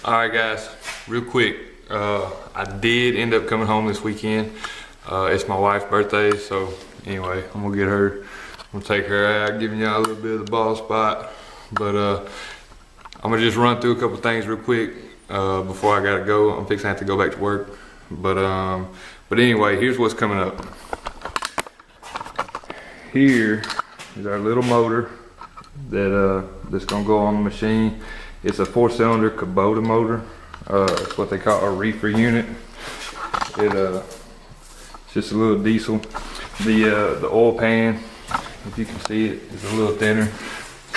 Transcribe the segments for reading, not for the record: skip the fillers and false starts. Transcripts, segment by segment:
Alright guys, real quick, I did end up coming home this weekend. It's my wife's birthday, so anyway, I'm gonna get her, I'm gonna take her out, giving y'all a little bit of the ball spot. But I'm gonna just run through a couple things real quick before I gotta go. I'm fixing to have to go back to work. But anyway, here's what's coming up. Here is our little motor that's gonna go on the machine. It's a 4-cylinder Kubota motor. It's what they call a reefer unit. It's just a little diesel. The oil pan, if you can see it, is a little thinner.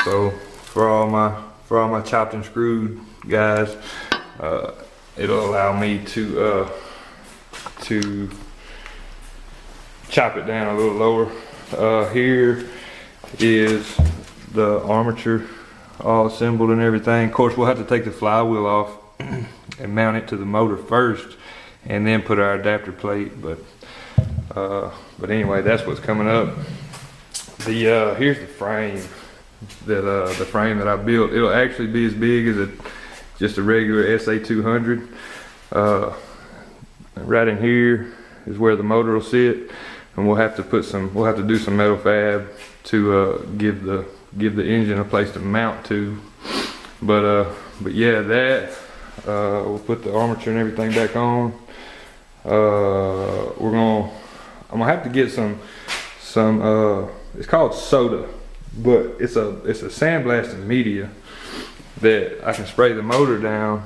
So for all my chopped and screwed guys, it'll allow me to chop it down a little lower. Here is the armature all assembled and everything. Of course, we'll have to take the flywheel off and mount it to the motor first and then put our adapter plate. But anyway, that's what's coming up. Here's the frame that I built. It'll actually be as big as just a regular SAE 200. Right in here is where the motor will sit, and we'll have to do some metal fab to give the engine a place to mount to. But yeah, we'll put the armature and everything back on. I'm gonna have to get some it's called soda, but it's a sandblasting media that I can spray the motor down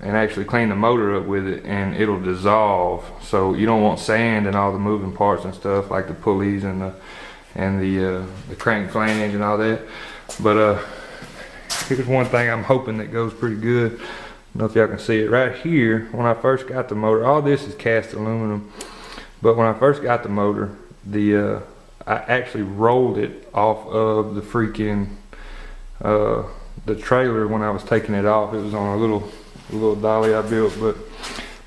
and actually clean the motor up with it, and it'll dissolve. So you don't want sand and all the moving parts and stuff like the pulleys and the crank flange and all that. But here's one thing I'm hoping that goes pretty good. I don't know if y'all can see it right here. When I first got the motor, all this is cast aluminum, but when I first got the motor, I actually rolled it off of the freaking the trailer when I was taking it off. It was on a little dolly I built.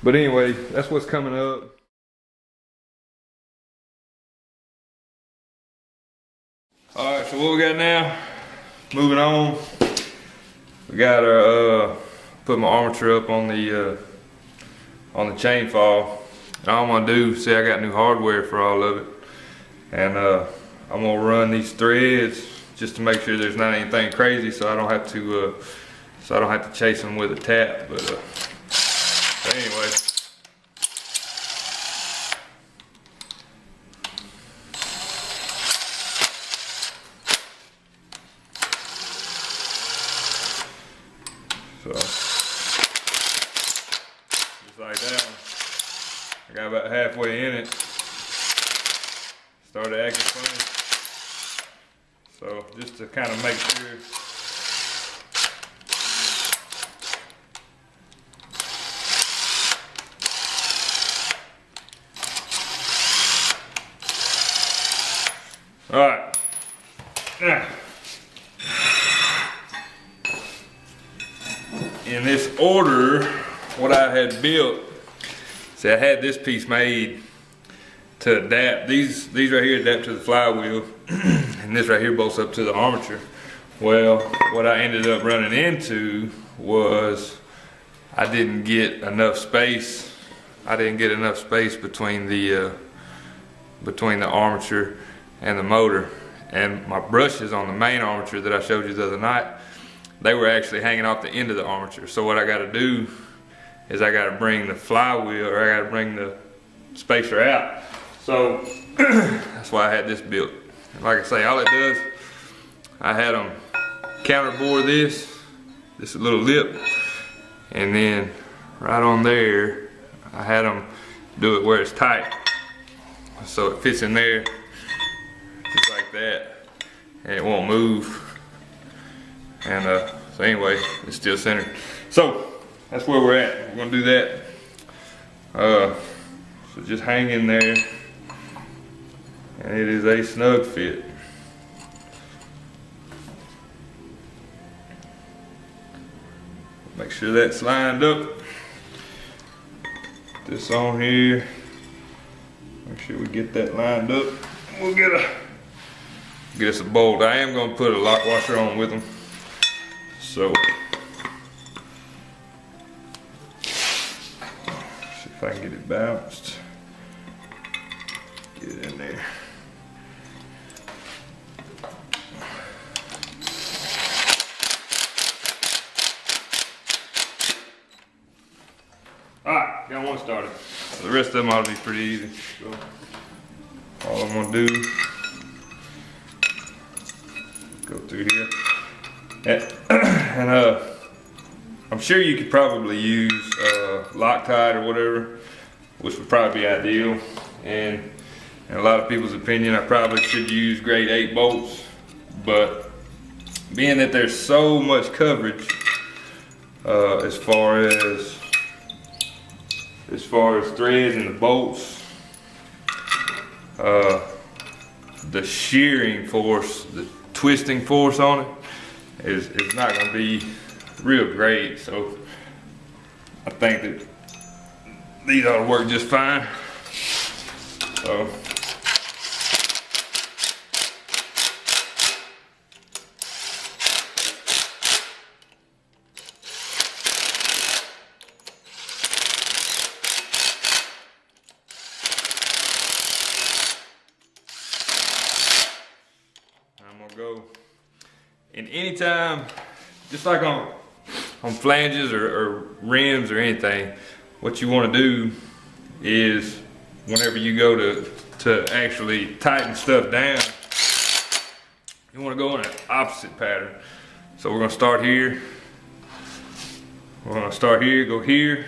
But anyway, that's what's coming up. Alright, so what we got now? Moving on. We got our put my armature up on the chain fall. And all I'm gonna do, see, I got new hardware for all of it. And I'm gonna run these threads just to make sure there's not anything crazy, so I don't have to chase them with a tap. But anyway. So, just like that one. I got about halfway in it. Started acting funny. So, just to kind of make sure. Alright. Now. In this order, what I had built, see, I had this piece made to adapt. These right here adapt to the flywheel, and this right here bolts up to the armature. Well, what I ended up running into was I didn't get enough space. I didn't get enough space between the armature and the motor. And my brushes on the main armature that I showed you the other night, they were actually hanging off the end of the armature. So what I gotta do is I gotta bring the flywheel, or I gotta bring the spacer out. So that's why I had this built. And like I say, all it does, I had them counterbore this little lip, and then right on there, I had them do it where it's tight. So it fits in there, just like that, and it won't move. And so anyway, it's still centered. So that's where we're at. We're gonna do that. So just hang in there, and it is a snug fit. Make sure that's lined up. Put this on here. Make sure we get that lined up. We'll get us a bolt. I am gonna put a lock washer on with them. So if I can get it balanced. Get it in there. Alright, got one started. The rest of them ought to be pretty easy. So, all I'm gonna do, go through here. And I'm sure you could probably use Loctite or whatever, which would probably be ideal. And in a lot of people's opinion, I probably should use grade 8 bolts. But being that there's so much coverage as far as threads and the bolts, the shearing force, the twisting force on it is not going to be real great. So I think that these ought to work just fine. So go. And anytime, just like on flanges or rims or anything, what you want to do is whenever you go to actually tighten stuff down, you want to go in an opposite pattern. So we're going to start here. We're going to start here, go here,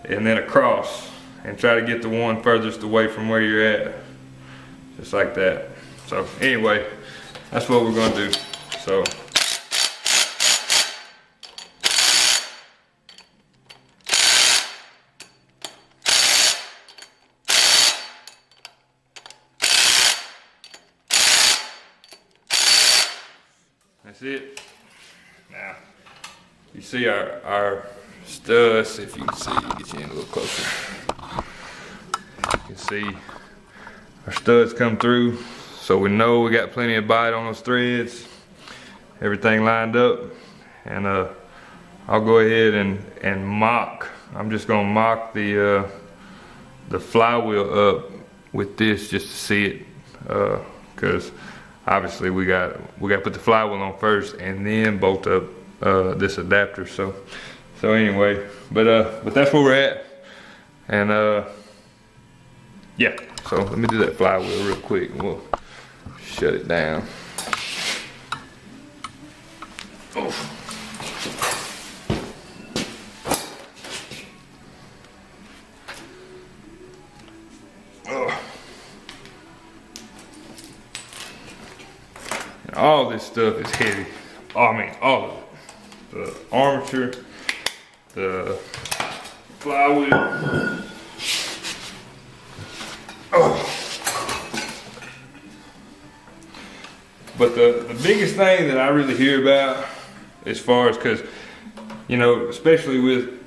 and then across, and try to get the one furthest away from where you're at. Just like that. So anyway, that's what we're gonna do. So that's it. Now you see our studs, if you can see, get you in a little closer. You can see our studs come through. So we know we got plenty of bite on those threads, everything lined up, and I'll go ahead and mock. I'm just gonna mock the flywheel up with this just to see it, because obviously we got to put the flywheel on first and then bolt up this adapter. So anyway, but that's where we're at, and yeah. So let me do that flywheel real quick and we'll shut it down. Oh. Oh. And all this stuff is heavy. I mean, all of it. The armature, the flywheel. Oh. But the biggest thing that I really hear about, as far as, because you know, especially with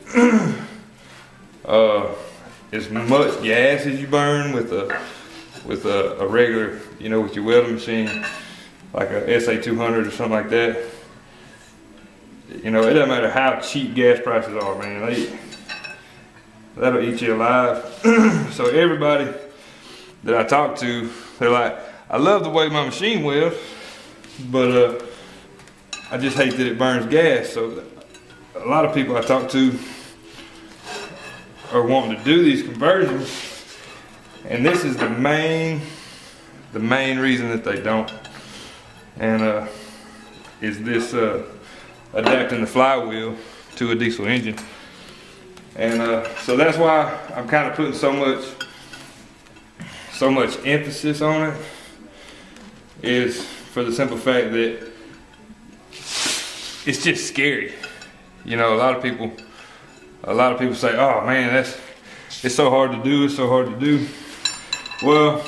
as much gas as you burn with a regular, you know, with your welding machine, like a SAE 200 or something like that, you know, it doesn't matter how cheap gas prices are, man. That'll eat you alive. So everybody that I talk to, they're like, I love the way my machine welds, but I just hate that it burns gas. So a lot of people I talk to are wanting to do these conversions, and this is the main reason that they don't, and is this adapting the flywheel to a diesel engine. And so that's why I'm kind of putting so much emphasis on it, is for the simple fact that it's just scary. You know, a lot of people say, oh man, it's so hard to do, it's so hard to do. Well,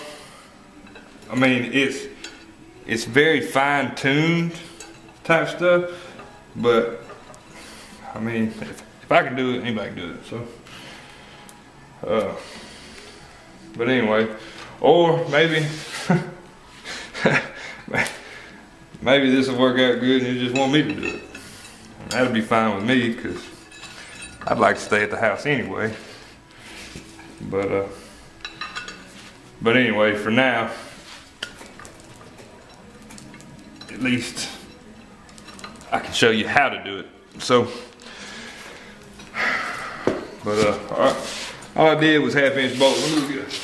I mean, it's very fine-tuned type stuff, but I mean, if I can do it, anybody can do it. So but anyway, or maybe maybe this will work out good and you just want me to do it. That'll be fine with me, because I'd like to stay at the house anyway. But anyway, for now, at least I can show you how to do it. So, all I did was 1/2 inch bolt. Let me look at it.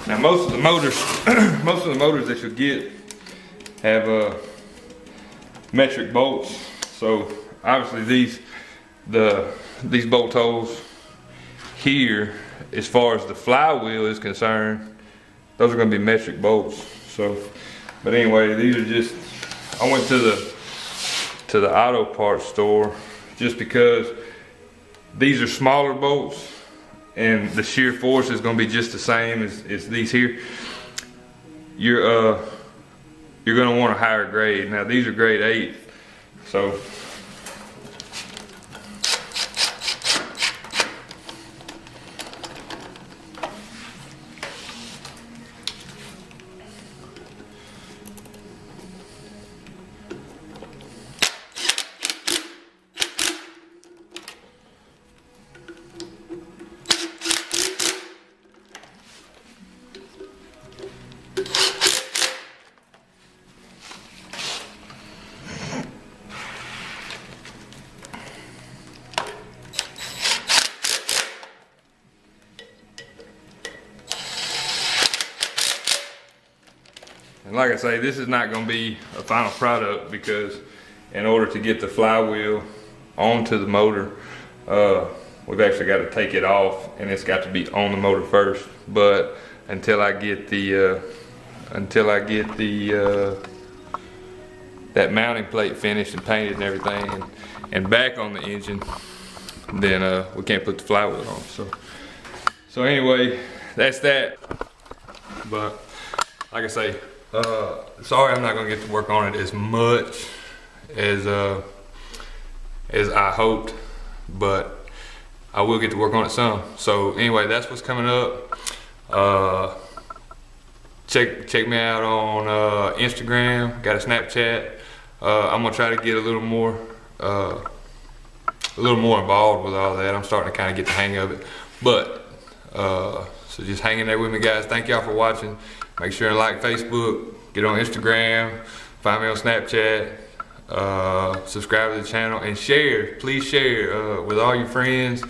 Now most of the motors that you'll get have metric bolts. So obviously these bolt holes here, as far as the flywheel is concerned, those are going to be metric bolts. So, but anyway, these are just, I went to the auto parts store just because these are smaller bolts, and the shear force is going to be just the same as these here. You're going to want a higher grade. Now these are grade 8, so and like I say, this is not going to be a final product because in order to get the flywheel onto the motor, we've actually got to take it off, and it's got to be on the motor first. But until I get that mounting plate finished and painted and everything, and back on the engine, then we can't put the flywheel on. So anyway, that's that. But like I say, sorry I'm not gonna get to work on it as much as I hoped, but I will get to work on it some. So anyway, that's what's coming up. Check me out on Instagram. Got a Snapchat. I'm gonna try to get a little more involved with all that. I'm starting to kind of get the hang of it. But so just hang in there with me, guys. Thank y'all for watching. Make sure and like Facebook, get on Instagram, find me on Snapchat, subscribe to the channel, and share. Please share with all your friends.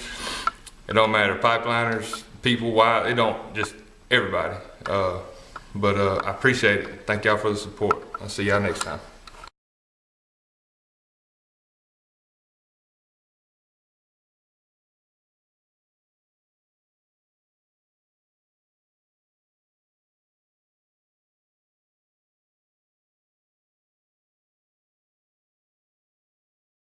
It don't matter, pipeliners, people, why, it don't, just everybody. But I appreciate it. Thank y'all for the support. I'll see y'all next time.